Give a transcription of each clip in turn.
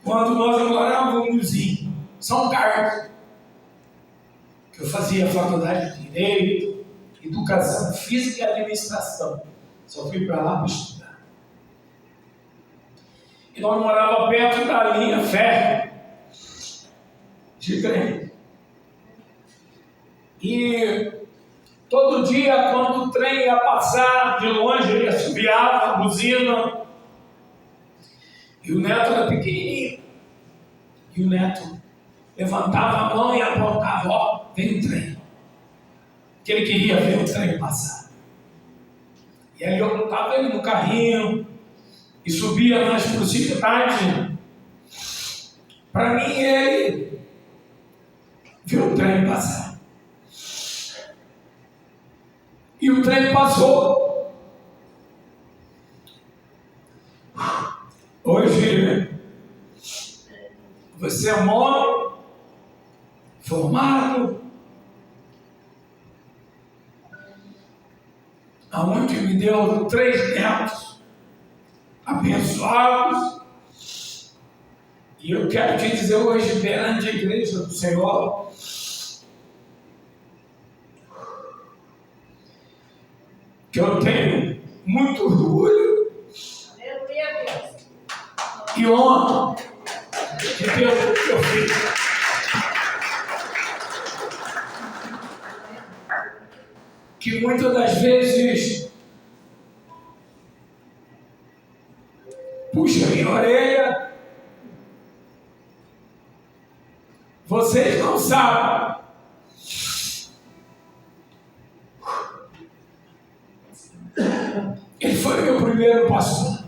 quando nós morávamos em São Carlos, que eu fazia faculdade de Direito, Educação Física e Administração. Só fui para lá para estudar. E nós morávamos perto da linha férrea de trem. E todo dia, quando o trem ia passar de longe, ele assobiava a buzina. E o Neto era pequenininho. E o Neto levantava a mão e apontava: ó, vem o trem. Que ele queria ver o trem passar. E aí eu estava ele no carrinho e subia nas proximidades. Para mim, ele viu o trem passar. E o trem passou. Hoje, você é homem, formado, aonde me deu 3 netos abençoados. E eu quero te dizer hoje, perante a igreja do Senhor, que eu tenho muito orgulho e honra de Deus que eu fiz. Que muitas das vezes puxa minha orelha. Vocês não sabem. Ele foi meu primeiro pastor.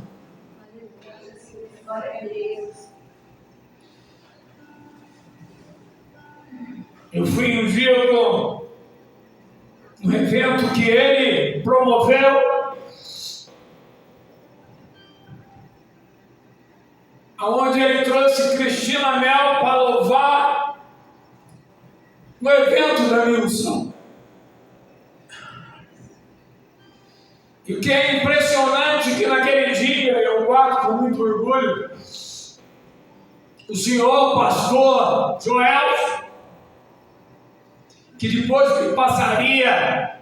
Eu fui um dia no evento que ele promoveu, aonde ele trouxe Cristina Mel para louvar no evento da minha unção. E o que é impressionante é que naquele dia, eu guardo com muito orgulho, o senhor pastor Joel, que depois que passaria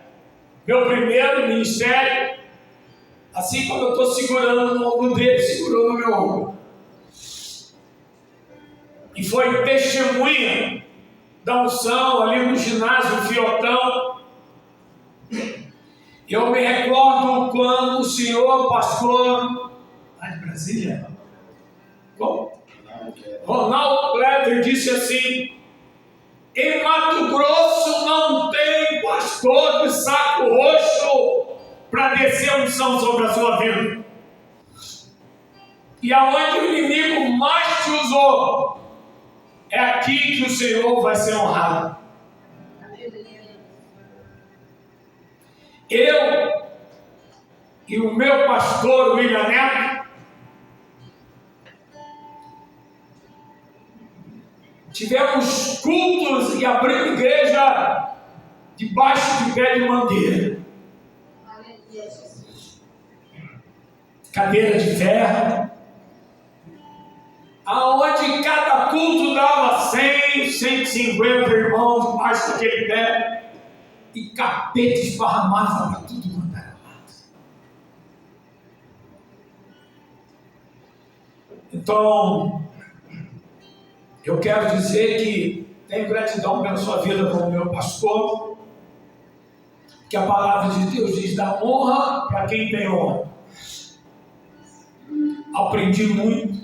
meu primeiro ministério, assim como eu estou segurando no ombro dele, segurou no meu ombro. E foi testemunha da unção ali no ginásio Fiotão. Eu me recordo quando o senhor pastor lá de Brasília, Ronaldo Kleber, disse assim: em Mato Grosso não tem pastor de saco roxo para descer a unção sobre a sua vida. E aonde o inimigo mais te usou, é aqui que o Senhor vai ser honrado. Eu e o meu pastor William Neto tivemos cultos e abrimos igreja debaixo de pé de mangueira. Cadeira de ferro. Aonde cada culto dava 100, 150 irmãos debaixo daquele pé. E capeta esparramava para tudo quanto era lado. Então, eu quero dizer que tenho gratidão pela sua vida como meu pastor, que a palavra de Deus diz: dá honra para quem tem honra. Aprendi muito.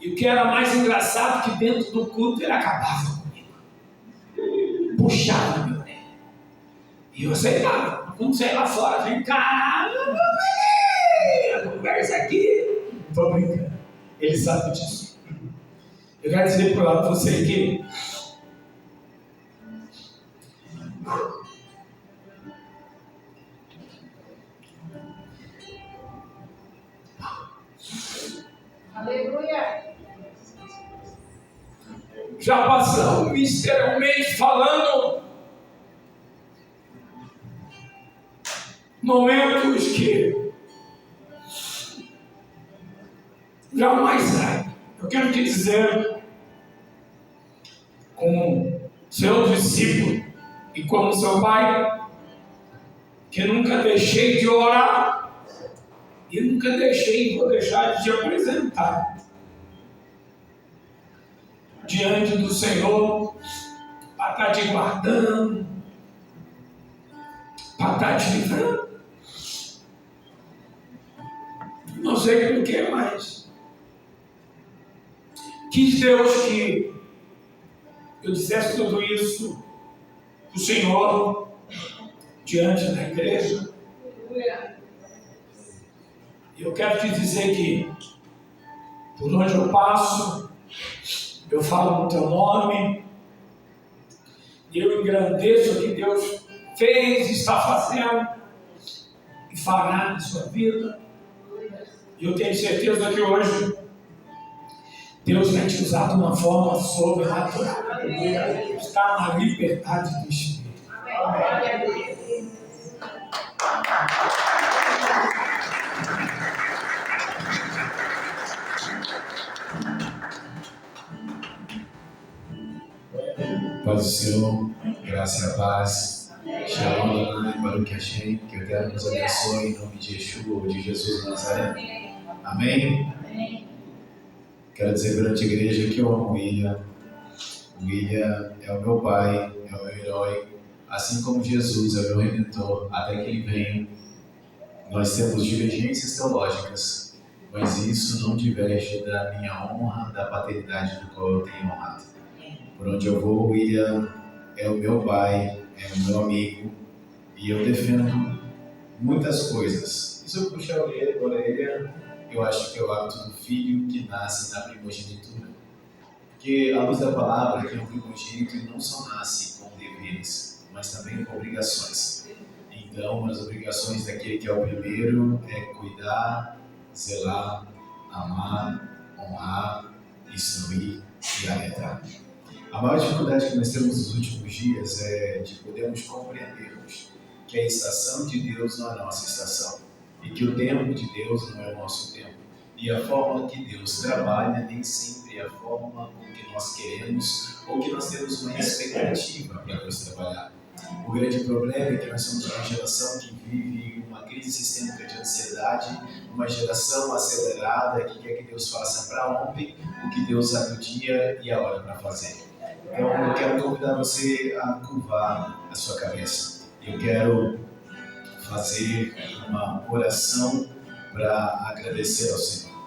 E o que era mais engraçado, que dentro do culto ele acabava comigo. Puxava meu orelha. E eu aceitava. Quando saí lá fora, vem cá, a conversa aqui. Estou brincando. Ele sabe disso. Eu quero dizer para você que aleluia. Já passamos ministerialmente falando momentos que jamais sai. Eu quero te dizer, como seu discípulo e como seu pai, que nunca deixei de orar e nunca vou deixar de te apresentar diante do Senhor para estar te guardando, para estar te livrando. Não sei por que mais. Quis Deus que eu dissesse tudo isso para o Senhor diante da igreja. E eu quero te dizer que por onde eu passo, eu falo no teu nome, e eu engrandeço o que Deus fez, está fazendo e fará na sua vida. E eu tenho certeza que hoje Deus vai te usar de uma forma sobrenatural. Está na liberdade do Espírito. Paz do Senhor, graça e a paz. Shalom, Adonai, Baruch Hashem, que o Eterno nos abençoe em nome de Yeshua ou de Jesus de Nazaré. Amém? Quero dizer perante a igreja que eu amo o William. O William é o meu pai, é o meu herói, assim como Jesus é o meu redentor, até que ele venha. Nós temos divergências teológicas, mas isso não diverge da minha honra, da paternidade do qual eu tenho honrado. Por onde eu vou, o William é o meu pai, é o meu amigo, e eu defendo muitas coisas. E se eu puxar a orelha, eu acho que é o hábito do filho que nasce na primogenitura. Porque, à luz da palavra, que é um primogênito ele não só nasce com deveres, mas também com obrigações. Então, as obrigações daquele que é o primeiro é cuidar, zelar, amar, honrar, instruir e alertar. A maior dificuldade que nós temos nos últimos dias é de podermos compreendermos que a estação de Deus não é a nossa estação e que o tempo de Deus não é o nosso tempo. E a forma que Deus trabalha nem sempre é a forma com que nós queremos ou que nós temos uma expectativa para Deus trabalhar. O grande problema é que nós somos uma geração que vive uma crise sistêmica de ansiedade, uma geração acelerada que quer que Deus faça para ontem o que Deus sabe o dia e a hora para fazer. Então eu quero convidar você a curvar a sua cabeça. Eu quero fazer uma oração para agradecer ao Senhor.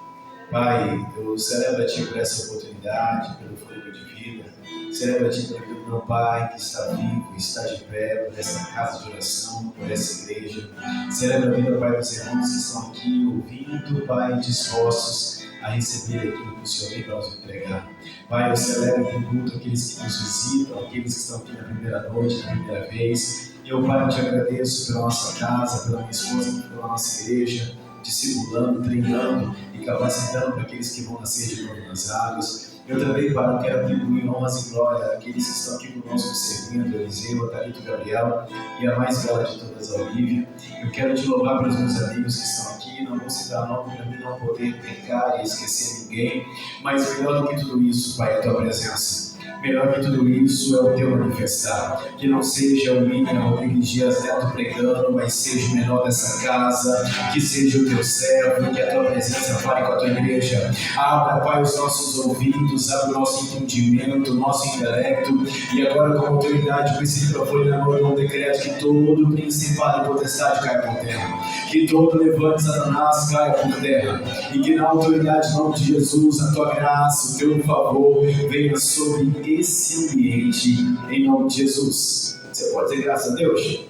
Pai, eu celebro a Ti por essa oportunidade, pelo fôlego de vida. Celebro a Ti pelo vida do meu Pai que está vivo, está de pé, por essa casa de oração, por essa igreja. Celebro a vida, Pai, dos irmãos que estão aqui ouvindo, Pai, dispostos a receber aquilo que o Senhor tem para nos entregar. Pai, eu celebro e tributo aqueles que nos visitam, aqueles que estão aqui na primeira noite, na primeira vez. E eu, Pai, eu te agradeço pela nossa casa, pela minha esposa, pela nossa igreja, discipulando, treinando e capacitando para aqueles que vão nascer de novo nas águas. Eu também, Pai, quero atribuir honras e glória àqueles que estão aqui conosco servindo, Eliseu, Thalito, Gabriel e a mais bela de todas, a Olívia. Eu quero te louvar pelos meus amigos que estão aqui, não vou citar nome para mim não poder pecar e esquecer ninguém, mas melhor do que tudo isso, Pai, é a tua presença. Melhor que tudo isso é o teu manifestar. Que não seja o William Rodrigues Dias Neto pregando, mas seja o menor dessa casa, que seja o teu servo, que a tua presença fale com a tua igreja. Abra, Pai, os nossos ouvidos, abra o nosso entendimento, o nosso intelecto, e agora com autoridade, com esse microfone na mão, eu decreto que todo principado e potestade caia por terra, que todo levante Satanás caia por terra, e que na autoridade, em nome de Jesus, a tua graça, o teu favor venha sobre esse ambiente, em nome de Jesus. Você pode dizer graças a Deus?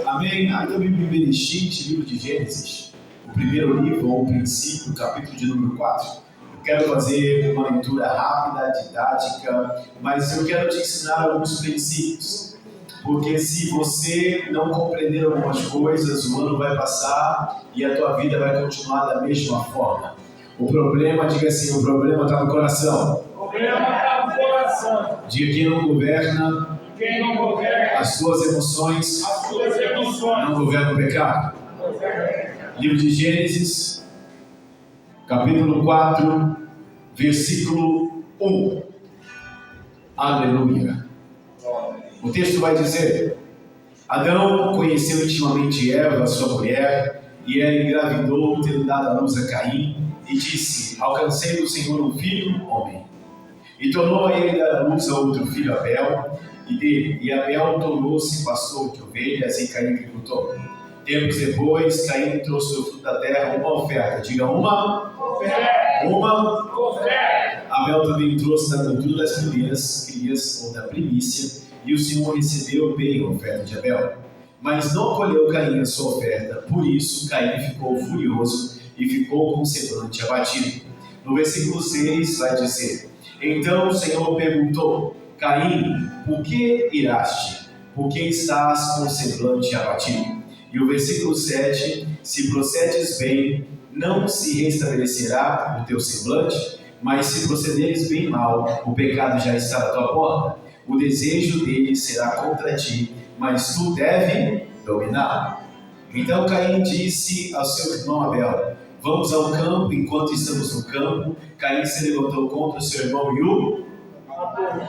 Amém? Ainda Bíblia em Bereshit, livro de Gênesis, o primeiro livro, ou o princípio, capítulo de número 4. Eu quero fazer uma leitura rápida, didática, mas eu quero te ensinar alguns princípios. Porque se você não compreender algumas coisas, o ano vai passar e a tua vida vai continuar da mesma forma. O problema, diga assim, o problema está no coração. O problema está no coração. De quem não governa, as suas emoções, não governam o pecado. Livro de Gênesis, capítulo 4, versículo 1. Aleluia. O texto vai dizer: Adão conheceu intimamente Eva, sua mulher, e ela engravidou, tendo dado à luz a Caim, e disse: Alcancei do Senhor um filho, homem. E tornou a ele dar à luz a outro filho, Abel, e Abel tornou-se pastor de ovelhas e Caim agricultor. Tempos depois, Caim trouxe do fruto da terra uma oferta. Diga uma oferta. Uma oferta. Abel também trouxe da gordura das crias ou da primícia, e o Senhor recebeu bem a oferta de Abel. Mas não acolheu Caim a sua oferta, por isso Caim ficou furioso e ficou com o semblante abatido. No versículo 6 vai dizer: Então o Senhor perguntou: Caim, por que iraste? Por que estás com o semblante abatido? E o versículo 7: Se procedes bem, não se restabelecerá o teu semblante, mas se procederes bem mal, o pecado já está à tua porta. O desejo dele será contra ti, mas tu deve dominá-lo. Então Caim disse ao seu irmão Abel: Vamos ao campo. Enquanto estamos no campo, Caim se levantou contra o seu irmão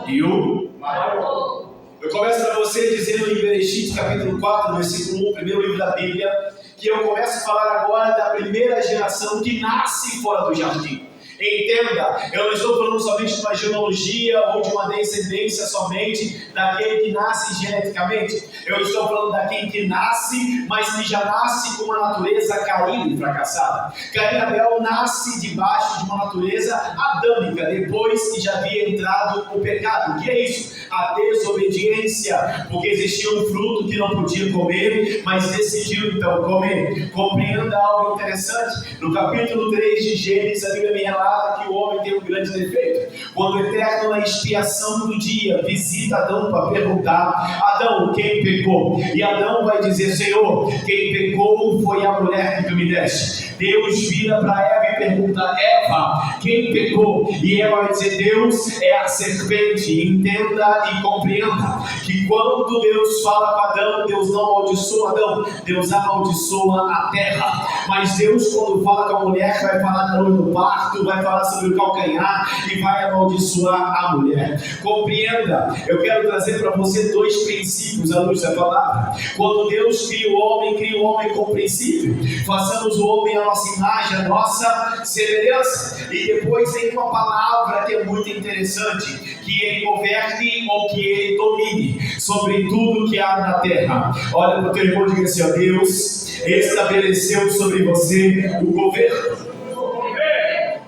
e o matou. Eu começo para você dizendo em Bereshit, capítulo 4, versículo 1, primeiro livro da Bíblia, que eu começo a falar agora da primeira geração que nasce fora do jardim. Entenda, eu não estou falando somente de uma genealogia ou de uma descendência somente daquele que nasce geneticamente. Eu estou falando daquele que nasce, mas que já nasce com uma natureza caída e fracassada. Caim e Abel nasce debaixo de uma natureza adâmica, depois que já havia entrado o pecado. O que é isso? A desobediência, porque existia um fruto que não podia comer, mas decidiu então comer. Compreenda algo interessante. No capítulo 3 de Gênesis, a Bíblia me relata que o homem tem um grande defeito. Quando o Eterno, na expiação do dia, visita Adão para perguntar: Adão, quem pecou? E Adão vai dizer: Senhor, quem pecou foi a mulher que tu me deste. Deus vira para Eva e pergunta: Eva, quem pecou? E Eva vai dizer: Deus é a serpente. Entenda e compreenda que quando Deus fala com Adão, Deus não amaldiçoa Adão, Deus amaldiçoa a terra. Mas Deus, quando fala com a mulher, vai falar da dor do parto, vai falar sobre o calcanhar e vai amaldiçoar a mulher. Compreenda, eu quero trazer para você dois princípios à luz da palavra. Quando Deus cria o homem com princípio. Façamos o homem a nossa imagem, a nossa semelhança. E depois tem uma palavra que é muito interessante, que ele governe ou que ele domine sobre tudo que há na terra. Olha para o teu irmão e diga assim: ó, Deus estabeleceu sobre você o governo.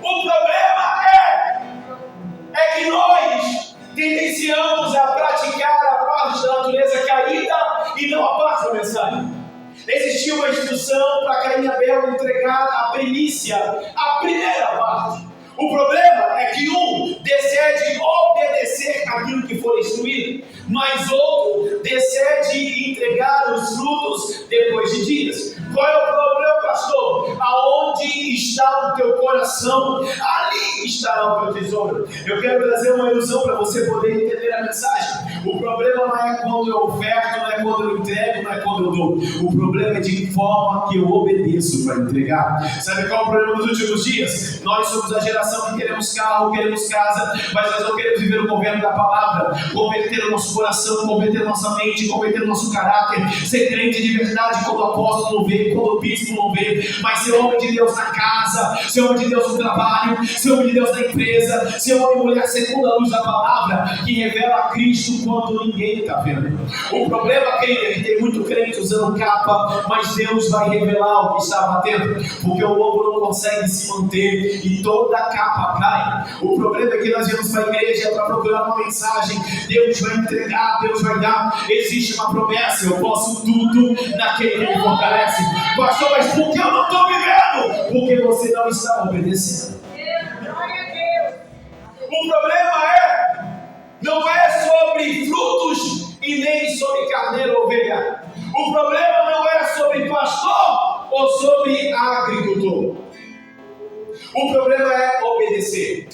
O problema é que nós tendenciamos a praticar a parte da natureza caída e não a parte da mensagem. Existia uma instrução para Caim e Abel entregar a primícia, a primeira parte. O problema é que um decide obedecer aquilo que for instruído, mas outro decide entregar os frutos depois de dias. Qual é o problema, pastor? Aonde está o teu coração, ali estará o teu tesouro. Eu quero trazer uma ilusão para você poder entender a mensagem. O problema não é quando eu oferto, não é quando eu entrego, não é quando eu dou. O problema é de que forma que eu obedeço para entregar. Sabe qual é o problema dos últimos dias? Nós somos a geração que queremos carro, queremos casa, mas nós não queremos viver o governo da palavra, converter o nosso coração, converter a nossa mente, converter o nosso caráter, ser crente de verdade quando o apóstolo não vê, quando o bispo não vê, mas ser homem de Deus na casa, ser homem de Deus no trabalho, ser homem de Deus na empresa, ser homem e mulher segundo a luz da palavra, que revela a Cristo quando ninguém está vendo. O problema, querido, é que tem muito crente usando capa, mas Deus vai revelar o que está batendo, porque o lobo não consegue se manter e toda a capa cai. O problema é que nós viemos para a igreja para procurar uma mensagem. Deus vai entregar, Deus vai dar. Existe uma promessa: eu posso tudo naquele que me fortalece. Pastor, mas por que eu não estou vivendo? Porque você não está obedecendo. O problema não é sobre frutos e nem sobre carneiro ou ovelha. O problema não é sobre pastor ou sobre agricultor. O problema é obedecer.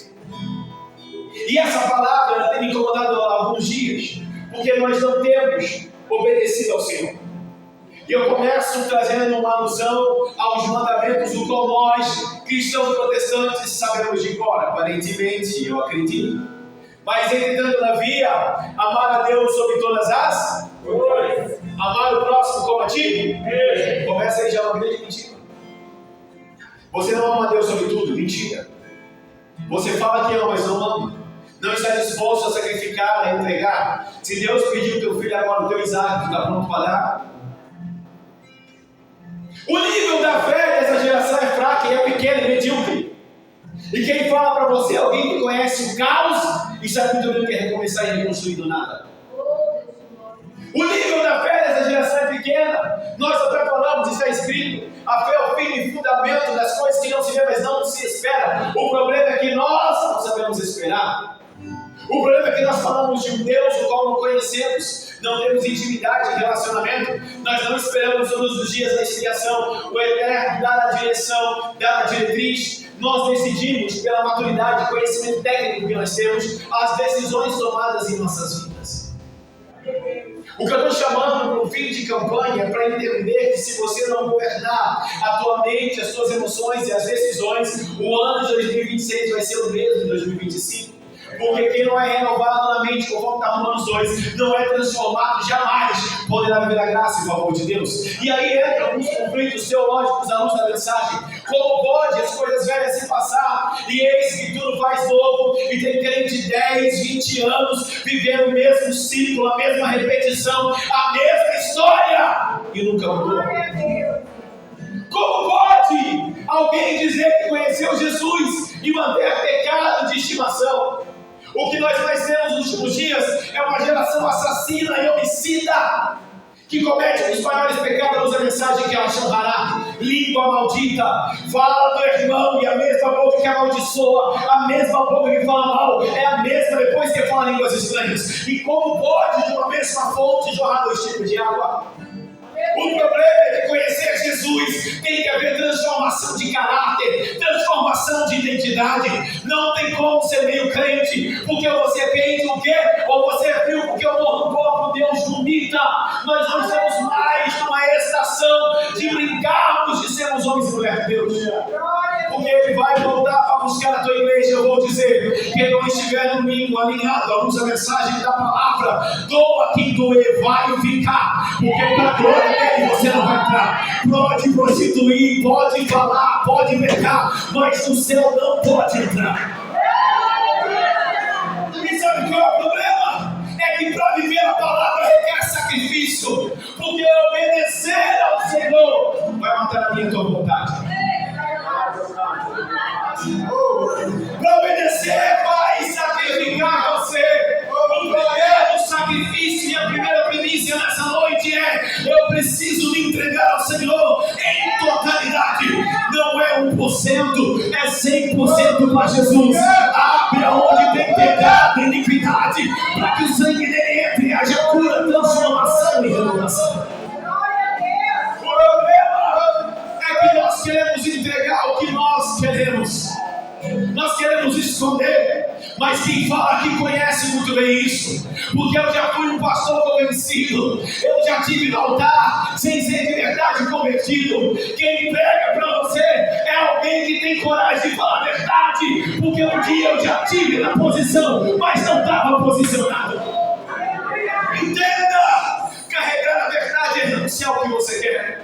E essa palavra tem me incomodado há alguns dias, porque nós não temos obedecido ao Senhor. E eu começo trazendo uma alusão aos mandamentos, do qual como nós, cristãos protestantes, sabemos de cor, aparentemente, eu acredito. Mas, entretanto, todavia, amar a Deus sobre todas as coisas, amar o próximo como a ti, começa aí já uma grande mentira. Você não ama a Deus sobre tudo, mentira. Você fala que ama, mas não ama. Não está disposto a sacrificar, a entregar. Se Deus pediu o teu filho agora, o teu Isaac, está pronto para dar? O nível da fé dessa geração é fraco e é pequeno e medíocre. E quem fala para você é alguém que conhece o caos e sabe muito bem que é recomeçar e reconstruir do nada. O nível da fé dessa geração é pequena. Nós até falamos, está escrito: a fé é o fim e fundamento das coisas que não se vê, mas não se espera. O problema é que nós não sabemos esperar. O problema é que nós falamos de um Deus o qual não conhecemos, não temos intimidade e relacionamento, nós não esperamos todos os dias da expiação, o Eterno dar a direção, dar a diretriz. Nós decidimos, pela maturidade e conhecimento técnico que nós temos, as decisões tomadas em nossas vidas. O que eu estou chamando para o fim de campanha é para entender que se você não governar a tua mente, as tuas emoções e as decisões, o ano de 2026 vai ser o mesmo de 2025. Porque quem não é renovado na mente, conforme está Romanos 2, não é transformado, jamais poderá viver a graça e o favor de Deus. E aí entra alguns conflitos teológicos à luz da mensagem. Como pode as coisas velhas se passar e eis que tudo faz novo, e tem crente de 10, 20 anos vivendo o mesmo ciclo, a mesma repetição, a mesma história e nunca mudou? Como pode alguém dizer que conheceu Jesus e manter pecado de estimação? O que nós mais temos nos últimos dias é uma geração assassina e homicida, que comete um dos maiores pecados da mensagem, que é a Shamhará, língua maldita. Fala do irmão e a mesma boca que amaldiçoa, a mesma boca que fala mal, é a mesma depois que fala línguas estranhas. E como pode de uma mesma fonte jorrar dois tipos de água? O problema é que conhecer Jesus tem que haver transformação de caráter, transformação de identidade. Não tem como ser meio crente, porque você é quente o quê? Ou você é frio porque o próprio Deus vomita. Nós não estamos mais numa estação de brincarmos de sermos homens e mulheres de Deus. Porque Ele vai voltar para buscar a tua igreja. Eu vou dizer, quem não estiver no domingo alinhado à luz da mensagem da palavra, doa quem doer, vai ficar, porque para a glória dele você não vai entrar. Pode prostituir, pode falar, pode pecar, mas no céu não pode entrar. E sabe qual é o problema? É que para viver a palavra requer sacrifício, porque obedecer ao Senhor vai matar a minha tua vontade. Para obedecer vai sacrificar você. O primeiro sacrifício e a primeira primícia nessa noite é: eu preciso me entregar ao Senhor em totalidade. Não é 1%, é 100% para Jesus. Abre aonde tem pecado e iniquidade, para que o sangue dele entre e haja cura, transformação e renovação. O problema é que nós queremos entregar o que nós queremos. Nós queremos esconder, mas quem fala aqui conhece muito bem isso, porque eu já fui um pastor convencido, eu já tive no altar sem ser de verdade convertido. Quem prega para você é alguém que tem coragem de falar a verdade, porque um dia eu já tive na posição, mas não estava posicionado. Entenda, carregar a verdade é renunciar ao que você quer.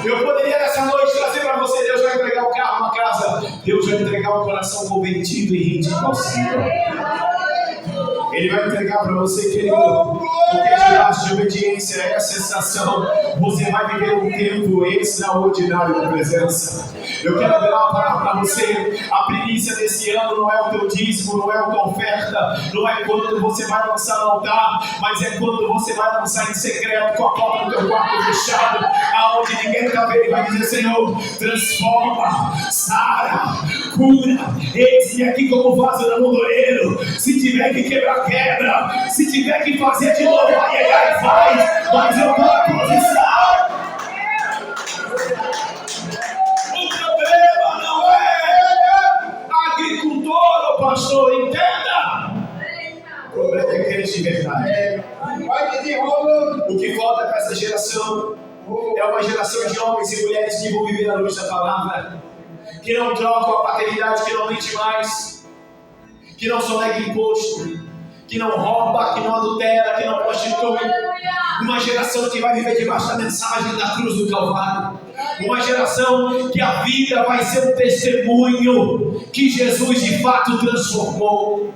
Eu poderia nessa noite trazer para você: Deus vai entregar o carro, uma casa. Deus vai entregar um coração convertido e rendido ao Senhor. Ele vai entregar para você, querido, porque debaixo de obediência a essa estação, você vai viver um tempo extraordinário da presença. Eu quero dar uma palavra para você. A primícia desse ano não é o teu dízimo, não é a tua oferta, não é quando você vai lançar no altar, mas é quando você vai lançar em secreto, com a porta do teu quarto fechado, aonde ninguém está vendo, e vai dizer: Senhor, transforma, sara, cura, eis-me aqui como vaso da montoeiro. Se tiver que quebrar, quebra. Se tiver que fazer de novo, ai, faz. Mas eu estou na posição. O problema não é agricultor ou pastor, entenda. O problema é crente de verdade. O que falta para essa geração é uma geração de homens homens e mulheres que vão viver à luz da palavra, que não trocam a paternidade, que não mente mais, que não sonega imposto, que não rouba, que não adultera, que não prostitui. Uma geração que vai viver debaixo da mensagem da cruz do Calvário. Uma geração que a vida vai ser um testemunho que Jesus de fato transformou.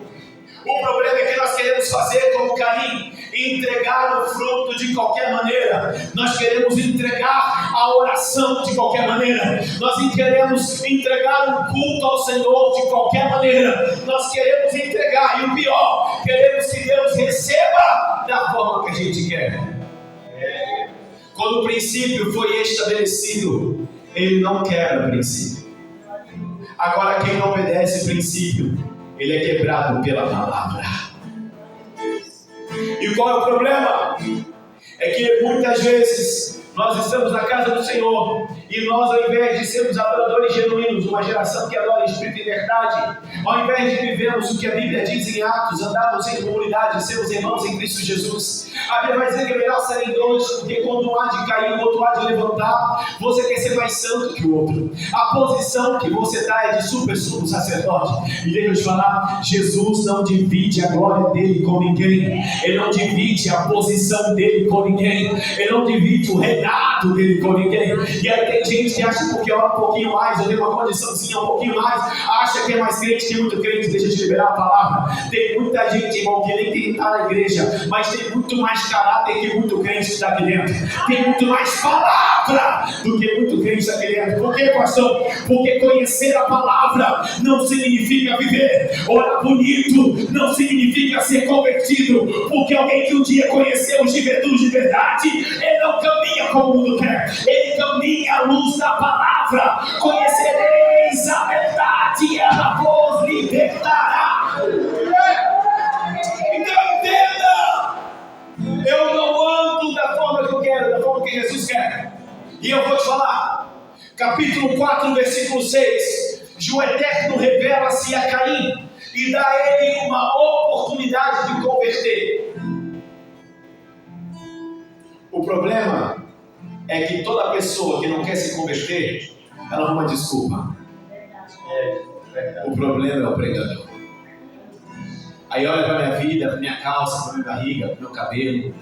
O problema é que nós queremos fazer como Caim, entregar o fruto de qualquer maneira. Nós queremos entregar a oração de qualquer maneira. Nós queremos entregar um culto ao Senhor de qualquer maneira. Nós queremos entregar, e o pior, queremos que Deus receba da forma que a gente quer. Quando o princípio foi estabelecido, ele não quebra o princípio. Agora, quem não obedece o princípio, ele é quebrado pela palavra. E qual é o problema? É que muitas vezes nós estamos na casa do Senhor e nós, ao invés de sermos adoradores genuínos, uma geração que adora em espírito e verdade, ao invés de vivermos o que a Bíblia diz em Atos, andarmos em comunidade, sermos irmãos em Cristo Jesus, a Bíblia vai dizer que é melhor serem dois, porque quando um há de cair, o outro há de levantar. Você quer ser mais santo que o outro. A posição que você dá é de super sumo sacerdote. E deixa eu te falar, Jesus não divide a glória dele com ninguém. Ele não divide a posição dele com ninguém. Ele não divide o reinado dele com ninguém. E aí tem gente que acha que porque ora um pouquinho mais, ou tem uma condiçãozinha um pouquinho mais, acha que é mais crente, tem muito crente. Deixa eu te liberar a palavra. Tem muita gente, irmão, que nem tem que estar na igreja, mas tem muito mais caráter que muito crente que está aqui dentro. Tem muito mais palavra do que muito crente está aqui dentro. Por quê, pastor? Porque conhecer a palavra não significa viver. Orar bonito não significa ser convertido. Porque alguém que um dia conheceu os Jesus de verdade, ele não caminha como o mundo quer. Ele caminha à luz da palavra. Conhecereis a verdade e ela vos libertará. Então entenda, eu não ando da forma que eu quero, da forma que Jesus quer. E eu vou te falar, capítulo 4, versículo 6, o Eterno revela-se a Caim e dá a ele uma oportunidade de converter. O problema é que toda pessoa que não quer se converter, ela arruma desculpa. O problema é o pregador. Aí olha para minha vida, para minha calça, para minha barriga, para meu cabelo.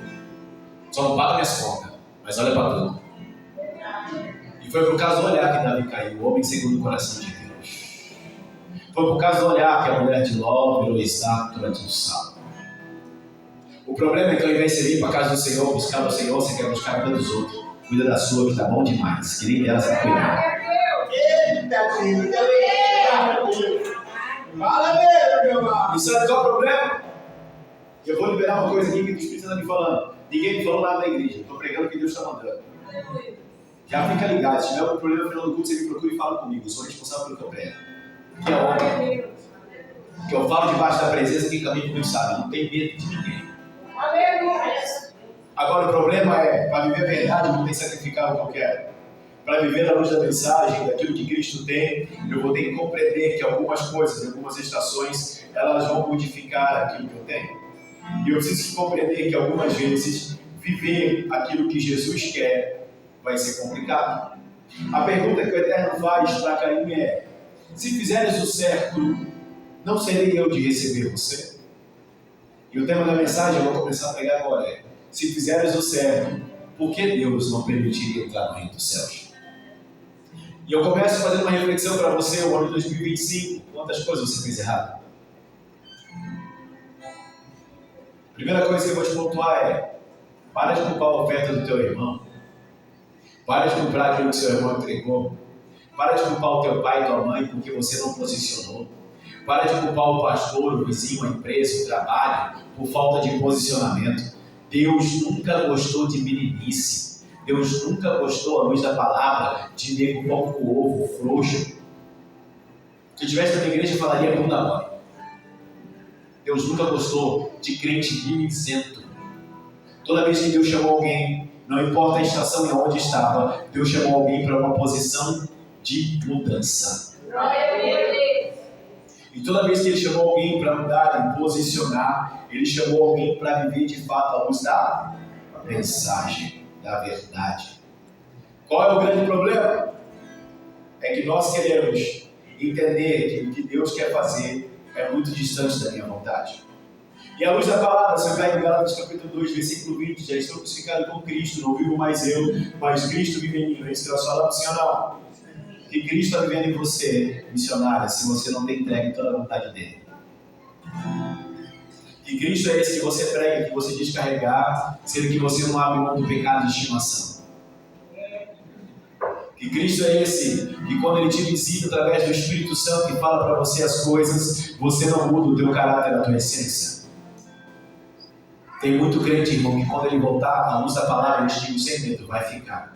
Só não paga minhas contas, mas olha para tudo. E foi por causa do olhar que Davi caiu, o homem segundo o coração de Deus. Foi por causa do olhar que a mulher de Ló virou estátua de um salmo. O problema é que ao invés de você vir para a casa do Senhor, buscar o Senhor, você quer buscar a vida dos outros. Cuida da sua, que tá bom demais. Que nem dela você vai cuidar. E sabe qual é o problema? Eu vou liberar uma coisa aqui que o Espírito está me falando. Ninguém me falou nada da igreja. Estou pregando o que Deus está mandando. Já fica ligado. Se tiver algum problema no final do culto, você me procura e fala comigo. Eu sou responsável pelo que eu prego. Que é homem. Que eu falo debaixo da presença, quem caminha comigo sabe. Não tem medo de ninguém. Agora o problema é, para viver a verdade, eu vou ter que sacrificar o que eu quero. Para viver a luz da mensagem, daquilo que Cristo tem, eu vou ter que compreender que algumas coisas, em algumas estações, elas vão modificar aquilo que eu tenho. E eu preciso compreender que algumas vezes, viver aquilo que Jesus quer vai ser complicado. A pergunta que o Eterno faz para Caim é: se fizeres o certo, não serei eu de receber você? E o tema da mensagem, eu vou começar a pregar agora, é: se fizeres o certo, por que Deus não permitiria entrar no reino dos céus? E eu começo fazendo uma reflexão para você, o ano de 2025, quantas coisas você fez errado? A primeira coisa que eu vou te pontuar é: para de culpar a oferta do teu irmão. Para de culpar aquilo que seu irmão entregou. Para de culpar o teu pai e tua mãe porque você não posicionou. Para de culpar o pastor, o vizinho, a empresa, o trabalho por falta de posicionamento. Deus nunca gostou de meninice. Deus nunca gostou, à luz da palavra, de nego pão com ovo, frouxo. Se eu estivesse na igreja, eu falaria bunda mole. Deus nunca gostou de crente mimizento. Toda vez que Deus chamou alguém, não importa a estação e onde estava, Deus chamou alguém para uma posição de mudança. E toda vez que Ele chamou alguém para mudar e posicionar, Ele chamou alguém para viver de fato a luz da mensagem, da verdade. Qual é o grande problema? É que nós queremos entender que o que Deus quer fazer é muito distante da minha vontade. E à luz da palavra, você vai em Gálatas capítulo 2, versículo 20, já estou crucificado com Cristo, não vivo mais eu, mas Cristo vive em mim. É isso que nós falamos, sim ou não? Que Cristo está vivendo em você, missionária, se você não tem entregue toda a vontade dele. Que Cristo é esse que você prega, que você diz carregar, sendo que você não abre mão do pecado de estimação. Que Cristo é esse que quando Ele te visita através do Espírito Santo e fala para você as coisas, você não muda o teu caráter, a tua essência. Tem muito crente, irmão, que quando ele voltar à luz da palavra, eu te digo sem medo, vai ficar.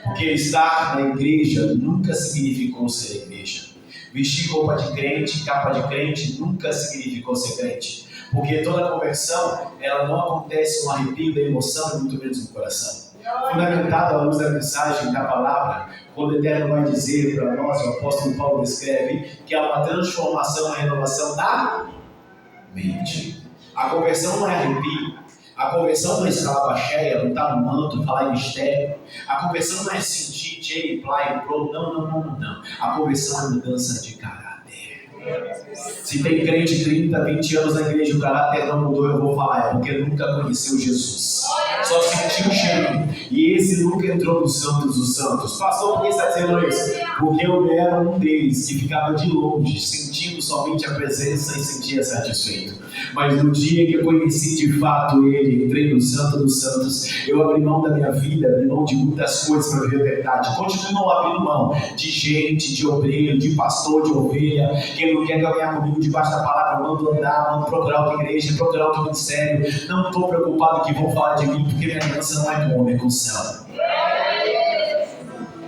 Porque estar na igreja nunca significou ser igreja. Vestir roupa de crente, capa de crente, nunca significou ser crente. Porque toda conversão, ela não acontece no arrepio da emoção e muito menos no coração. Fundamentado à luz da mensagem da palavra, quando o Eterno vai dizer para nós, o apóstolo Paulo descreve, que há uma transformação, uma renovação da mente. A conversão não é arrepio. A conversão não é escalava cheia, não está no manto, falar em mistério. A conversão não é sentir, play, pro. Não. A conversão é mudança de caráter. Se tem crente 30, 20 anos na igreja e o caráter não mudou, eu vou falar, é porque nunca conheceu Jesus. Só sentiu o cheiro. E esse nunca entrou no Santos dos Santos. Pastor, por que está dizendo isso? Porque eu era um deles que ficava de longe, sentindo somente a presença e sentia satisfeito. Mas no dia que eu conheci de fato Ele, entrei no Santo dos Santos, eu abri mão da minha vida, abri mão de muitas coisas para ver a verdade. Continuo abrindo mão de gente, de obreiro, de pastor, de ovelha. Quem não quer caminhar comigo debaixo da palavra, mando andar, mando procurar outra igreja, procurar outro ministério. Não estou preocupado que vão falar de mim, porque minha aliança não é com homem, é com o céu.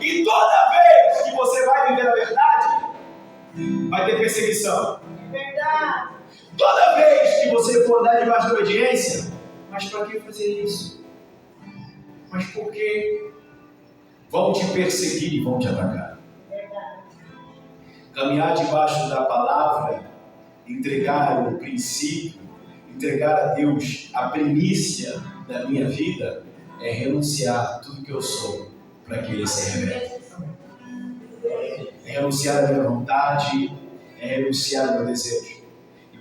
E toda vez que você vai viver a verdade, vai ter perseguição. Verdade. Toda vez que você for andar debaixo da obediência, mas para que fazer isso? Mas por que? Vão te perseguir e vão te atacar. Verdade. Caminhar debaixo da palavra, entregar o princípio, entregar a Deus a primícia da minha vida, é renunciar a tudo que eu sou para que Ele se revele. É renunciar à minha vontade, é renunciar ao meu desejo.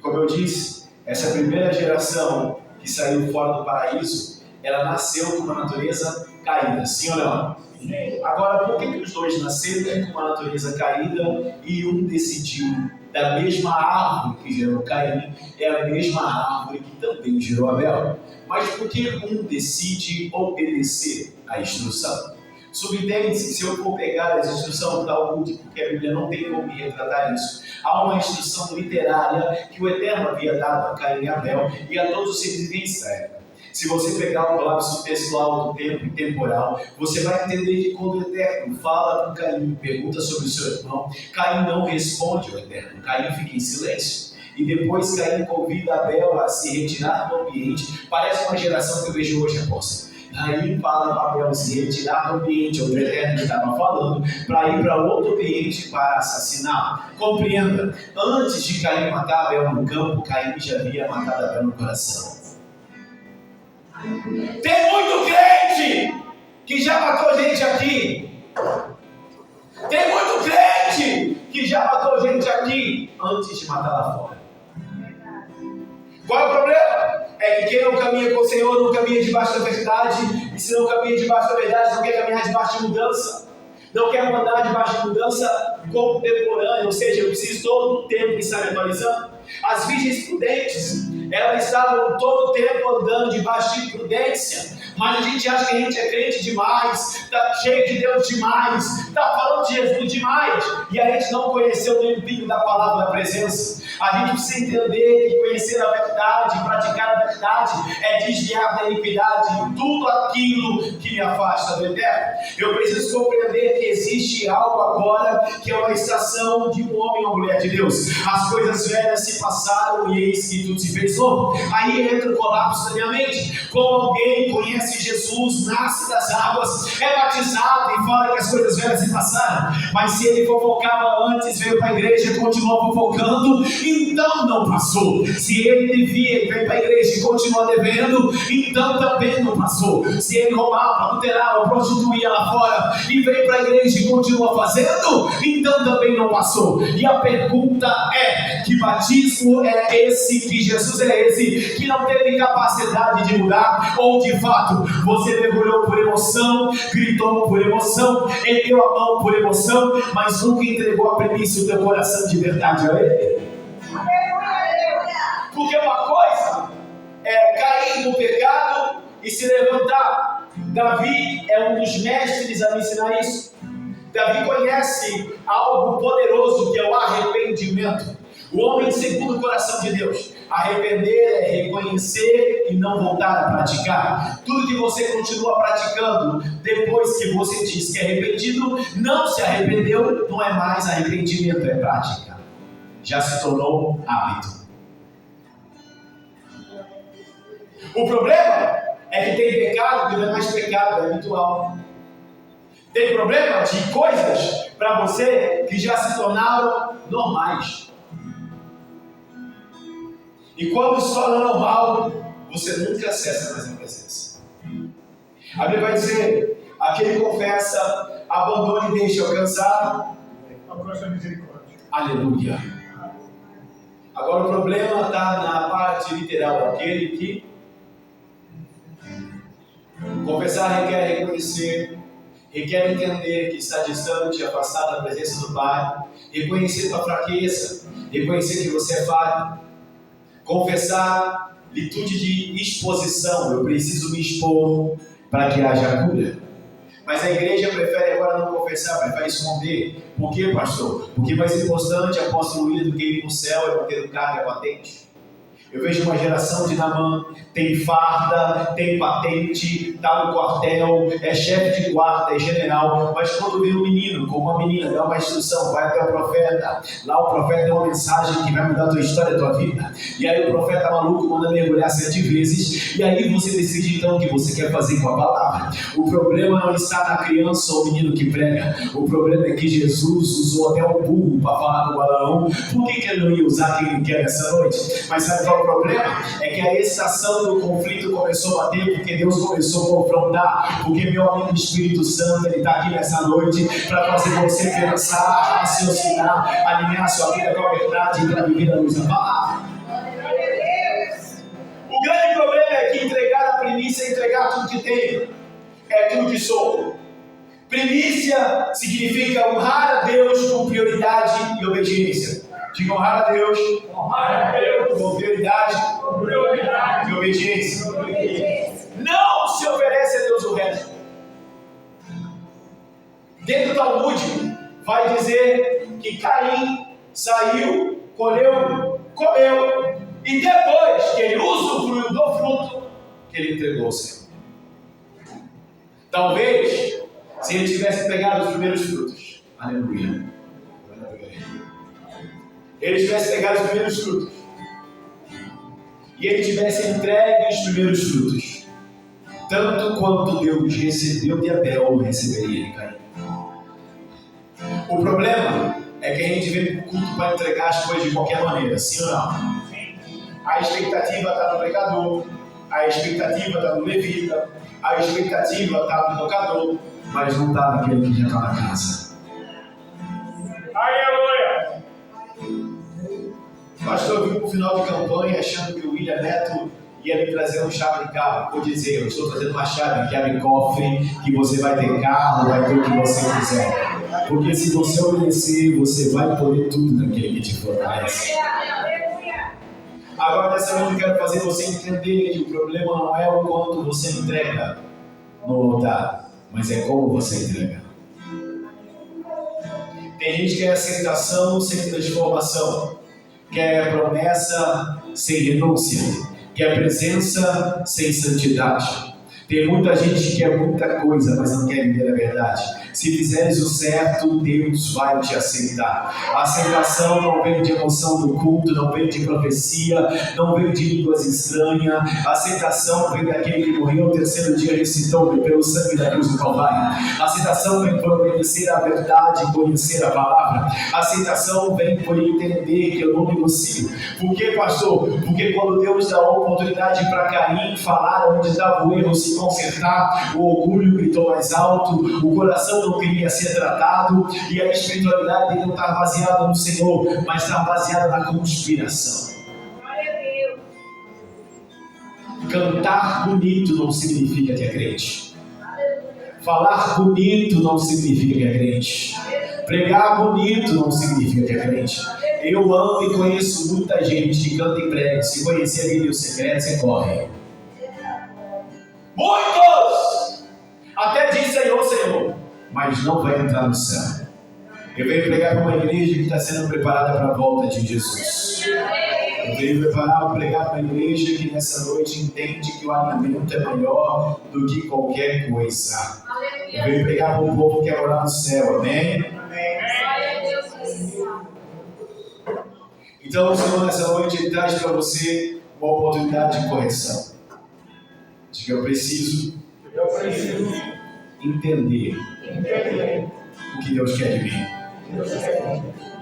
Como eu disse, essa primeira geração que saiu fora do paraíso, ela nasceu com uma natureza caída, sim ou não? Sim. Agora, por que os dois nasceram com uma natureza caída e um decidiu da mesma árvore que gerou Caim, é a mesma árvore que também gerou Abel? Mas por que um decide obedecer à instrução? Subentende-se que se eu for pegar as instruções talmúdicas, porque a Bíblia não tem como me retratar isso, há uma instrução literária que o Eterno havia dado a Caim e Abel e a todos os seres viventes da época. Se você pegar o colapso textual do tempo e temporal, você vai entender que quando o Eterno fala com Caim, pergunta sobre o seu irmão, Caim não responde ao Eterno, Caim fica em silêncio. E depois Caim convida Abel a se retirar do ambiente. Parece uma geração que eu vejo hoje, apóstolo. Aí fala para Abel se retirar do ambiente onde o Eterno estava falando, para ir para outro ambiente para assassinar. Compreenda, antes de Caim matar Abel no campo, Caim já havia matado Abel no coração. Tem muito crente que já matou gente aqui. Tem muito crente que já matou gente aqui antes de matar lá fora. Qual é o problema? É que quem não caminha com o Senhor não caminha debaixo da verdade, e se não caminha debaixo da verdade, não quer caminhar debaixo de mudança, não quer andar debaixo de mudança contemporânea, ou seja, eu preciso todo o tempo estar me atualizando. As virgens prudentes, elas estavam todo o tempo andando debaixo de prudência, mas a gente acha que a gente é crente demais, está cheio de Deus demais, está falando de Jesus demais, e a gente não conheceu nem o pingo da palavra da presença. A gente precisa entender que conhecer a verdade, praticar a verdade, é desviar da iniquidade e tudo aquilo que me afasta do Eterno. Eu preciso compreender que existe algo agora que é uma estação de um homem ou mulher de Deus. As coisas velhas se passaram e eis que tudo se fez novo. Aí entra o colapso da minha mente. Como alguém conhece conhece Jesus, nasce das águas, é batizado e fala que as coisas velhas se passaram, mas se ele fofocava antes, veio para a igreja e continuou fofocando, então não passou. Se ele devia e veio para a igreja e continua devendo, então também não passou. Se ele roubava, adulterava, prostituía lá fora e veio para a igreja e continua fazendo, então também não passou. E a pergunta é: que batismo é esse, que Jesus é esse, que não teve capacidade de mudar? Ou de fato você mergulhou por emoção, gritou por emoção, ergueu a mão por emoção, mas nunca entregou a primícia do teu coração de verdade a Ele? Porque uma coisa é cair no pecado e se levantar. Davi é um dos mestres a me ensinar isso. Davi conhece algo poderoso que é o arrependimento. O homem segundo o coração de Deus. Arrepender é reconhecer e não voltar a praticar. Tudo que você continua praticando depois que você diz que é arrependido, não se arrependeu, não é mais arrependimento, é prática. Já se tornou hábito. O problema é que tem pecado que não é mais pecado, é habitual. Tem problema de coisas para você que já se tornaram normais. E quando se torna normal, você nunca acessa mais a presença. A Bíblia vai dizer: aquele confessa, abandona e deixa alcançar. Alcança a misericórdia. Aleluia. Agora o problema está na parte literal, aquele que confessar requer reconhecer, requer entender que está distante, afastado da presença do Pai, reconhecer tua fraqueza, reconhecer que você é falho. Confessar, atitude de exposição, eu preciso me expor para que haja cura. Mas a igreja prefere agora não confessar, prefere esconder. Por quê, pastor? Porque mais importante é construir do que ir para o céu é manter o cargo patente. Eu vejo uma geração de Naamã, tem farda, tem patente, está no quartel, é chefe de guarda, é general, mas quando vê um menino com uma menina, dá uma instrução, vai até o profeta, lá o profeta tem uma mensagem que vai mudar a tua história, a tua vida, e aí o profeta maluco manda mergulhar 7 vezes, e aí você decide então o que você quer fazer com a palavra. O problema não está na criança ou menino que prega, o problema é que Jesus usou até o burro para falar com o Balaão. Por que ele não ia usar quem ele quer nessa noite? Mas sabe qual é o problema? É que a estação do conflito começou a bater porque Deus começou a confrontar, porque meu amigo Espírito Santo, ele está aqui nessa noite para fazer você pensar, raciocinar, alinhar sua vida com a verdade e para viver a luz da palavra. O grande problema é que entregar a primícia é entregar tudo que tem, é tudo que sou. Primícia significa honrar a Deus com prioridade e obediência. Diga: honrar a Deus com prioridade e obediência. Não se oferece a Deus o resto. Dentro do Talmud vai dizer que Caim saiu, colheu, comeu, e depois que ele usufruiu do fruto, que ele entregou ao Senhor. Talvez, se ele tivesse pegado os primeiros frutos, aleluia, ele tivesse pegado os primeiros frutos e ele tivesse entregue os primeiros frutos, tanto quanto Deus recebeu de Abel, receberia de Caim. O problema é que a gente vem para o culto para entregar as coisas de qualquer maneira, sim ou não? A expectativa está no pregador, a expectativa está no levita, a expectativa está no tocador, mas não está naquele que já está na casa. Aleluia! Pastor, eu vim para o final de campanha achando que o William Neto ia me trazer uma chave de carro. Vou dizer: eu estou trazendo uma chave que abre cofre, que você vai ter carro, vai ter o que você quiser. Porque se você obedecer, você vai poder tudo naquele que te fortalece. Agora, nessa noite, eu quero fazer você entender que o problema não é o quanto você entrega no altar, mas é como você entrega. Tem gente que quer aceitação sem transformação, quer promessa sem renúncia, quer presença sem santidade. Tem muita gente que quer muita coisa, mas não quer viver a verdade. Se fizeres o certo, Deus vai te aceitar. A aceitação não vem de emoção do culto, não vem de profecia, não vem de línguas estranhas. A aceitação vem daquele que morreu no terceiro dia e ressuscitou pelo sangue da cruz do Calvário. A aceitação vem por obedecer a verdade e conhecer a palavra. A aceitação vem por entender que eu não negocio. Por que, pastor? Porque quando Deus dá a oportunidade para Caim falar onde estava o erro, se consertar, o orgulho gritou mais alto, o coração não queria ser tratado, e a espiritualidade dele não está baseada no Senhor, mas está baseada na conspiração. Cantar bonito não significa que é crente. Falar bonito não significa que é crente. Pregar bonito não significa que é crente. Eu amo e conheço muita gente que canta e prega. Se conhecer a Bíblia o secreto, você corre. Muitos! Até diz Senhor, Senhor, mas não vai entrar no céu. Eu venho pregar para uma igreja que está sendo preparada para a volta de Jesus. Eu venho pregar para uma igreja que nessa noite entende que o alimento é melhor do que qualquer coisa. Eu venho pregar para um povo que quer morar no céu, amém? Então o Senhor nessa noite ele traz para você uma oportunidade de correção. Diga, eu preciso entender o que Deus quer de mim.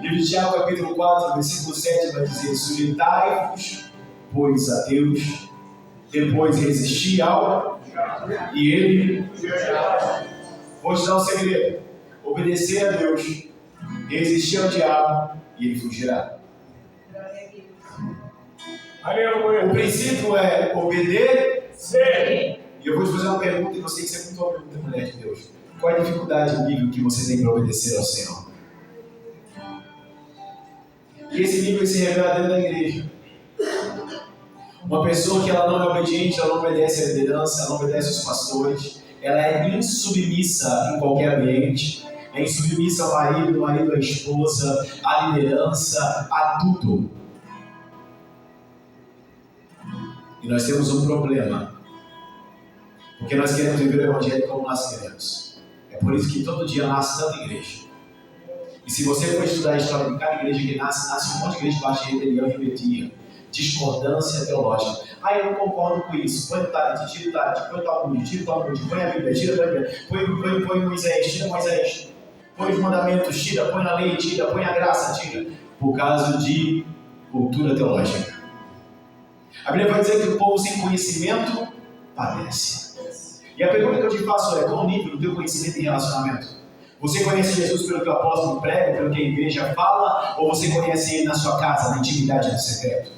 Livro de Tiago, capítulo 4, versículo 7 vai dizer: sujeitai-vos, pois, a Deus, depois resisti ao, e Ele. Vou te dar um segredo: obedecer a Deus, resistir ao diabo, e ele fugirá. O princípio é obedecer. E eu vou te fazer uma pergunta, e você tem que ser muito homem, muito mulher de Deus. Qual é a dificuldade nível que você tem para obedecer ao Senhor? E esse nível se revela dentro da igreja. Uma pessoa que ela não é obediente, ela não obedece à liderança, ela não obedece aos pastores, ela é insubmissa em qualquer ambiente, é insubmissa ao marido à esposa, à liderança, a tudo. E nós temos um problema, porque nós queremos viver o evangelho como nós queremos. É por isso que todo dia nasce tanta igreja. E se você for estudar a história de cada igreja que nasce um monte de igreja debaixo de rebelião e rebeldia, discordância teológica. Eu não concordo com isso. Põe o Tade, tira o Tade, põe o Talmud, tira o Talmud, põe a Bíblia, tira a Bíblia, põe Moisés, tira Moisés, põe os mandamentos, tira, põe a lei, tira, põe a graça, tira. Por causa de cultura teológica. A Bíblia vai dizer que o povo sem conhecimento padece. E a pergunta que eu te faço é: qual o nível do teu conhecimento em relacionamento? Você conhece Jesus pelo que o apóstolo prega, pelo que a igreja fala, ou você conhece ele na sua casa, na intimidade do secreto?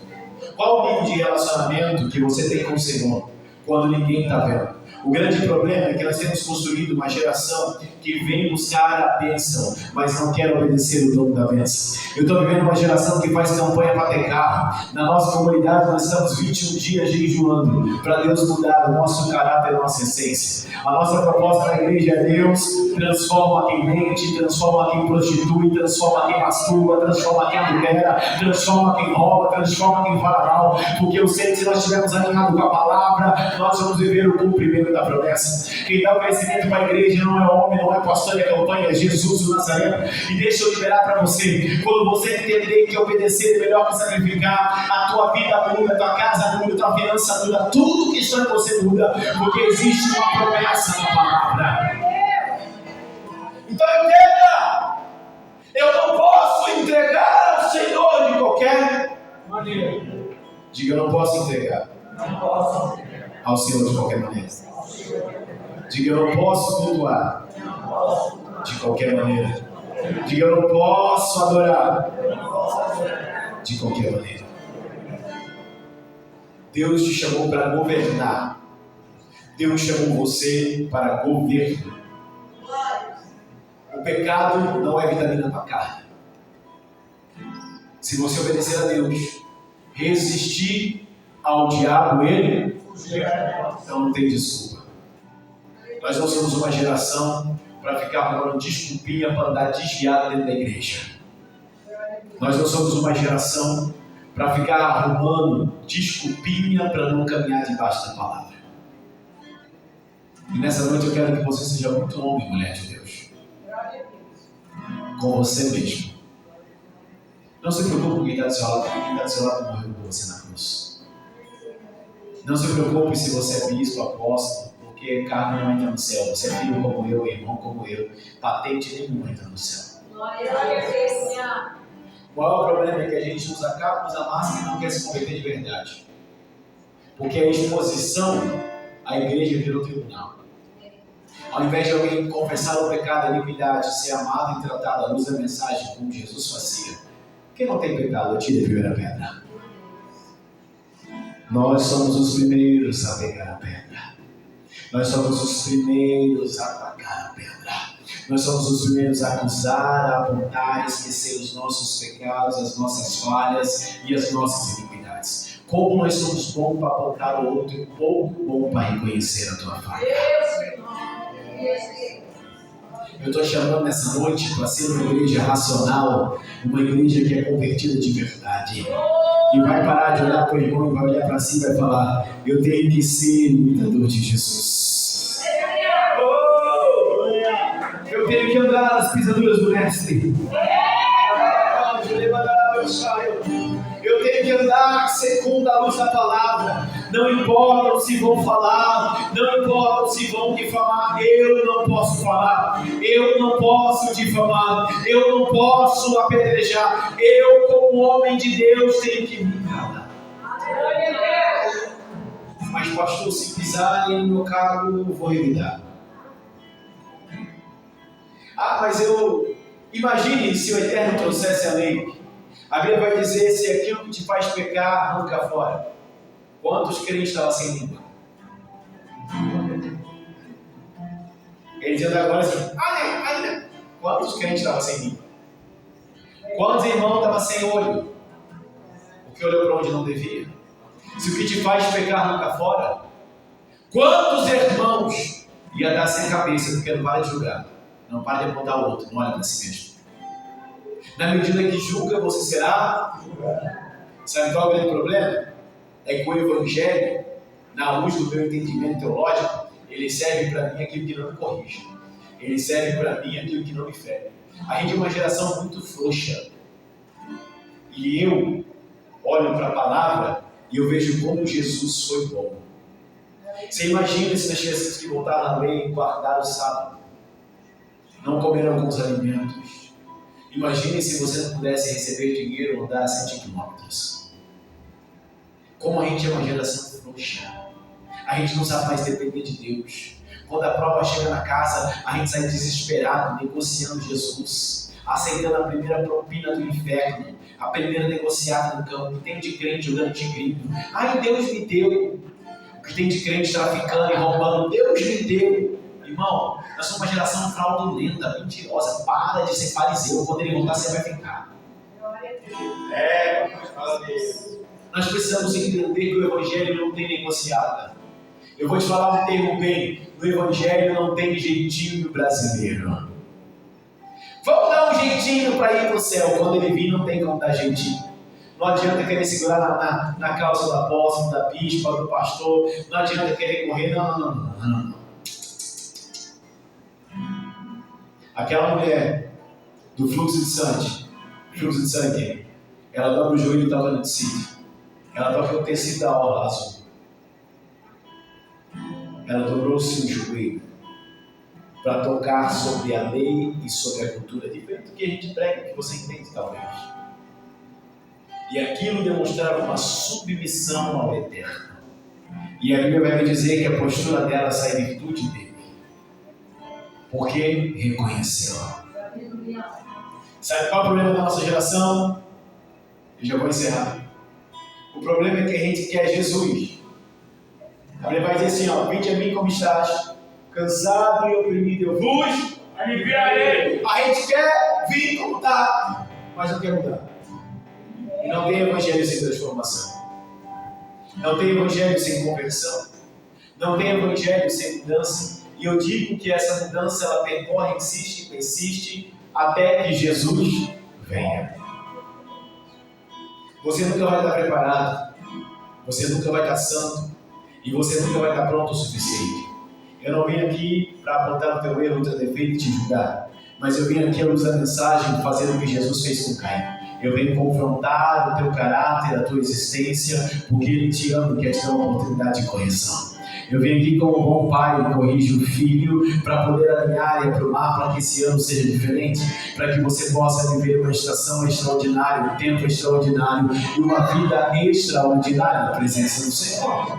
Qual o nível de relacionamento que você tem com o Senhor quando ninguém está vendo? O grande problema é que nós temos construído uma geração que vem buscar a bênção, mas não quer obedecer o dono da bênção. Eu estou vivendo uma geração que faz campanha para ter carro. Na nossa comunidade nós estamos 21 dias jejuando para Deus mudar o nosso caráter, a nossa essência. A nossa proposta na igreja é: Deus transforma quem mente, transforma quem prostitui, transforma quem masturba, transforma quem adultera, transforma quem rouba, transforma quem fala mal. Porque eu sei que se nós estivermos alinhados com a palavra, nós vamos viver o cumprimento da promessa. Quem dá o crescimento para a igreja não é homem, não é pastor, é campanha, é Jesus o Nazareno. E deixa eu liberar para você: quando você entender que obedecer é melhor que sacrificar, a tua vida muda, a tua casa muda, a tua finança muda, tudo que está em você muda, porque existe uma promessa na palavra. Então entenda: eu não posso entregar ao Senhor de qualquer maneira. Diga: eu não posso entregar ao Senhor de qualquer maneira. Diga: eu não posso cultuar de qualquer maneira. Diga: eu não posso adorar de qualquer maneira. Deus te chamou para governar. Deus chamou você para governo. O pecado não é vitamina para a carne. Se você obedecer a Deus, resistir ao diabo, ele não tem desculpa. Nós não somos uma geração para ficar arrumando desculpinha para andar desviado dentro da igreja. Nós não somos uma geração para ficar arrumando desculpinha para não caminhar debaixo da palavra. E nessa noite eu quero que você seja muito homem e mulher de Deus. Com você mesmo. Não se preocupe com quem está do seu lado. Quem está do seu lado morreu por você na cruz. Não se preocupe se você é bispo, apóstolo, porque carne não entra no céu. Você é filho como eu, irmão como eu. Patente nenhuma entra no céu. O maior problema é que a gente usa capa, usa máscara e não quer se converter de verdade. Porque a exposição, a igreja virou tribunal. Ao invés de alguém confessar o pecado, a iniquidade, ser amado e tratado à luz da mensagem, como Jesus fazia. Quem não tem pecado, atire a primeira pedra. Nós somos os primeiros a pegar a pedra. Nós somos os primeiros a atacar a pedra. Nós somos os primeiros a acusar, a apontar, a esquecer os nossos pecados, as nossas falhas e as nossas iniquidades. Como nós somos bons para apontar o outro e pouco bom para reconhecer a tua falha. Eu estou chamando nessa noite para ser uma igreja racional, uma igreja que é convertida de verdade. E vai parar de olhar para o irmão e vai olhar para si e vai falar: eu tenho que ser imitador de Jesus. Eu tenho que andar nas pisaduras do mestre. Eu tenho que andar segundo a luz da palavra. Não importa se vão falar, não importa se vão difamar, eu não posso falar, eu não posso difamar, eu não posso apedrejar. Eu, como homem de Deus, tenho que me calar. Mas, pastor, se pisarem no meu carro, eu vou revidar. Mas imagine se o Eterno trouxesse a lei. A Bíblia vai dizer: se aquilo que te faz pecar, arranca fora. Quantos crentes estavam sem língua? Ele dizendo agora assim: quantos crentes estavam sem língua? Quantos irmãos estavam sem olho? Porque olhou para onde não devia. Se o que te faz pecar arranca fora, quantos irmãos ia dar sem cabeça porque não para de julgar? Não para de apontar o outro, não olha para si mesmo. Na medida que julga, você será julgado. Sabe qual é o grande problema? É que o Evangelho, na luz do meu entendimento teológico, ele serve para mim aquilo que não me corrige. Ele serve para mim aquilo que não me fere. A gente é uma geração muito frouxa. E eu olho para a palavra e eu vejo como Jesus foi bom. Você imagina se nós tivéssemos que voltar na lei e guardar o sábado, não comer alguns alimentos. Imagine se você não pudesse receber dinheiro ou andar 7 quilômetros. Como a gente é uma geração frouxa. A gente não sabe mais depender de Deus. Quando a prova chega na casa, a gente sai desesperado, negociando Jesus, aceitando a primeira propina do inferno, a primeira negociada no campo. Tem de crente jogando tigrinho. Deus me deu. O que tem de crente traficando e roubando, Deus me deu. Irmão, nós somos uma geração fraudulenta, mentirosa. Para de ser fariseu. Quando ele voltar, você vai ficar. Fala disso. Nós precisamos entender que o Evangelho não tem negociada. Eu vou te falar um termo bem: no Evangelho não tem jeitinho brasileiro. Vamos dar um jeitinho para ir para o céu. Quando ele vir, não tem como dar jeitinho. Não adianta querer segurar na calça do apóstolo, da bispa, do pastor. Não adianta querer correr. Não. Aquela mulher do fluxo de sangue, ela dobra o joelho e toca no tecido. Ela toca o tecido da orla azul. Ela dobrou-se o joelho para tocar sobre a lei e sobre a cultura, diferente do que a gente prega, que você entende talvez. E aquilo demonstrava uma submissão ao Eterno. E a Bíblia vai me dizer que a postura dela sai em virtude dele. Porque reconheceu. Sabe qual é o problema da nossa geração? Eu já vou encerrar. O problema é que a gente quer Jesus. A Bíblia vai dizer assim: vinde a mim como estás, cansado e oprimido, eu vos aliviarei. A gente quer vir como está, mas não quer mudar. E não tem evangelho sem transformação. Não tem evangelho sem conversão. Não tem evangelho sem mudança. E eu digo que essa mudança ela percorre, insiste, persiste, até que Jesus venha. Você nunca vai estar preparado. Você nunca vai estar santo. E você nunca vai estar pronto o suficiente. Eu não vim aqui para apontar o teu erro, o teu defeito e te julgar. Mas eu vim aqui a usar a mensagem fazendo o que Jesus fez com Caim. Eu venho confrontar o teu caráter, a tua existência, porque Ele te ama e quer te dar uma oportunidade de correção. Eu venho aqui como um bom pai que corrige o filho para poder alinhar e aprumar para que esse ano seja diferente, para que você possa viver uma estação extraordinária, um tempo extraordinário e uma vida extraordinária na presença do Senhor.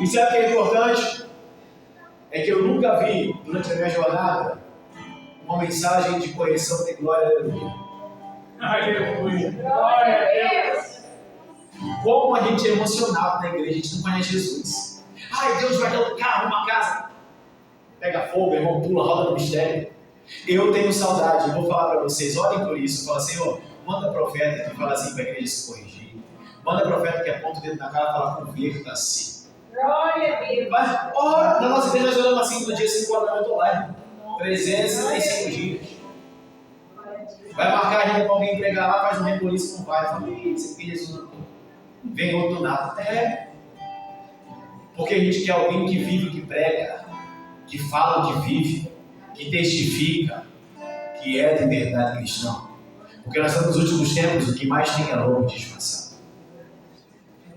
E sabe o que é importante? É que eu nunca vi, durante a minha jornada, uma mensagem de correção de glória, aleluia. Aleluia. Glória a Deus. Como a gente é emocionado na igreja, a gente não conhece Jesus. Ai, Deus vai dar um carro, uma casa. Pega fogo, irmão, pula, roda no mistério. Eu tenho saudade, eu vou falar para vocês, olhem por isso. Fala, Senhor, manda profeta que fala assim para a igreja se corrigir. Manda profeta que aponta o dedo na cara e fala, converta-se. Glória a Deus. Mas, ora, na nossa igreja nós oramos assim, no dia 5 horas da manhã eu estou lá, 365 dias. Vai marcar a gente para alguém pregar lá, faz um reboliço, não vai. Fala, isso aqui Jesus não vem outro do nada. É. Porque a gente quer alguém que vive o que prega, que fala o que vive, que testifica, que é de verdade cristão. Porque nós estamos nos últimos tempos, o que mais tem é lobo disfarçado.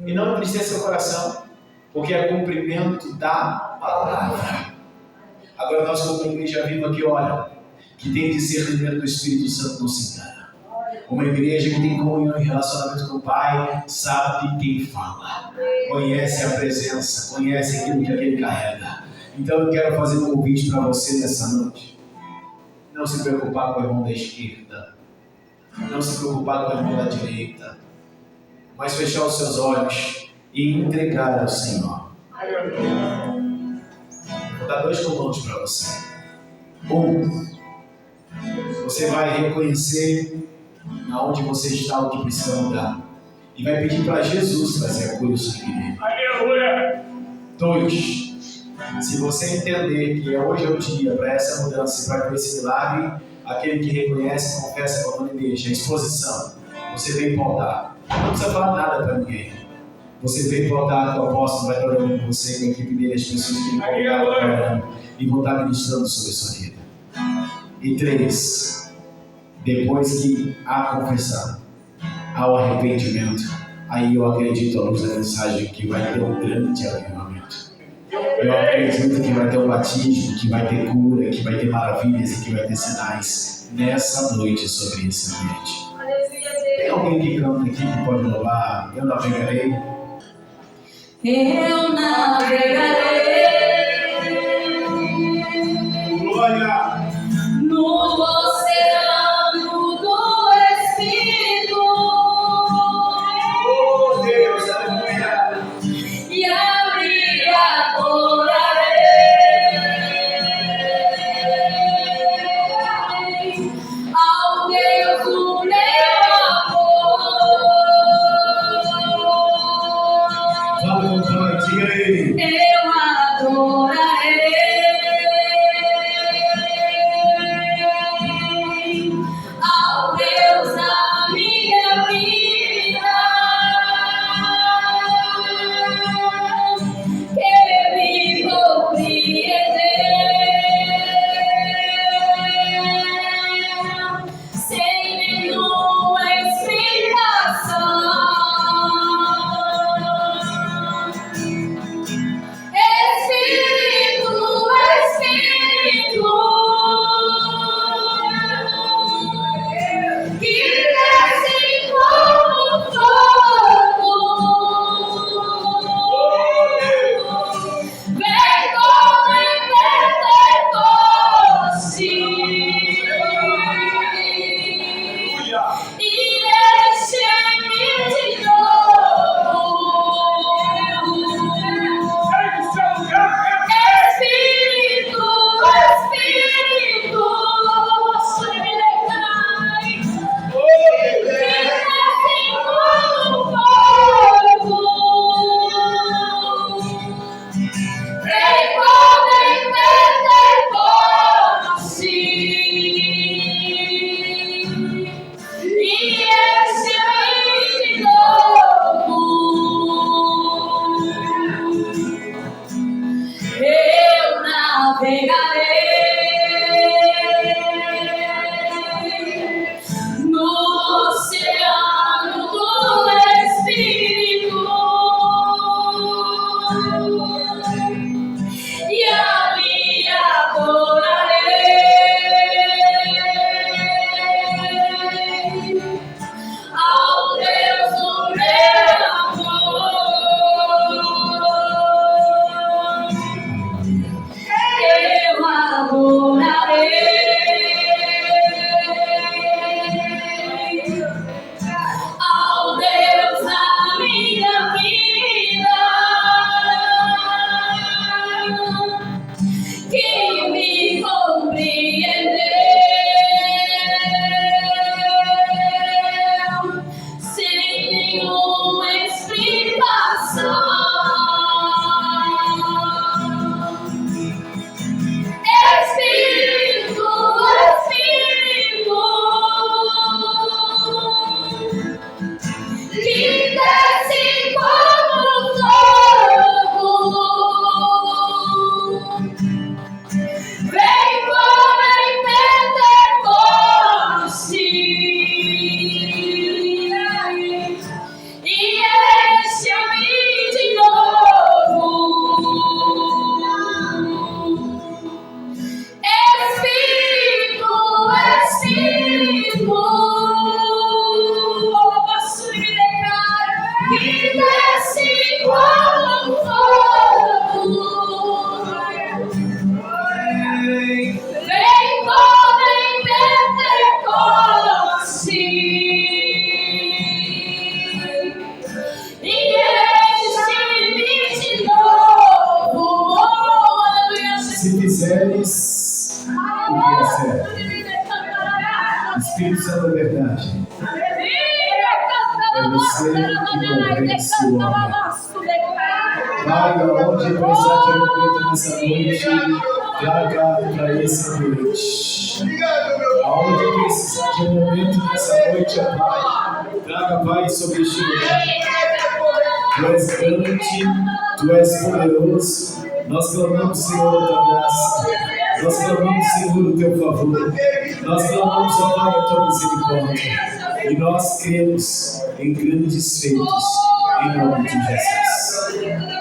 E não entristeça seu coração, porque é cumprimento da palavra. Agora nós como igreja viva aqui, olha, que tem discernimento do Espírito Santo não se engana. Uma igreja que tem comunhão e relacionamento com o Pai, sabe quem fala, conhece a presença, conhece aquilo que aquele carrega. Então eu quero fazer um convite para você nessa noite. Não se preocupar com o irmão da esquerda, não se preocupar com o irmão da direita, mas fechar os seus olhos e entregar ao Senhor. Vou dar 2 comandos para você. Você vai reconhecer aonde você está, o que precisa mudar. E vai pedir para Jesus trazer a cura e sangue dele. Aleluia. 2. Se você entender que hoje é o dia para essa mudança e para esse milagre, aquele que reconhece, confessa com a mão e deixa a exposição. Você vem importar. Não precisa falar nada para ninguém. Você vem importar que o apóstolo vai estar orando com você, com a equipe dele, as pessoas que importaram orando e vão estar ministrando sobre a sua vida. E 3. Depois que há confessar, há o arrependimento, aí eu acredito, à luz da mensagem, que vai ter um grande avivamento. Eu acredito que vai ter um batismo, que vai ter cura, que vai ter maravilhas e que vai ter sinais nessa noite sobre esse ambiente. Tem alguém que canta aqui que pode louvar? Eu navegarei. Eu navegarei Glória! no oceano do Espírito Oh Deus, aleluia! e a me adorarei ao Deus do meu amor. Fala com o Pai, diga aí. Eu adorarei fé. Espírito Santo da verdade. É você que convence o homem. Pai, aonde precisar de alimento nessa noite, traga para essa noite. Aonde precisar de alimento nessa noite, ó Pai, traga, Pai, sobre este lugar. Tu és grande, Tu és poderoso. Nós clamamos, Senhor, a Tua graça. Nós clamamos, Senhor, o Teu favor. Nós clamamos, ó Pai, a Tua misericórdia. E nós cremos em grandes feitos, em nome de Jesus.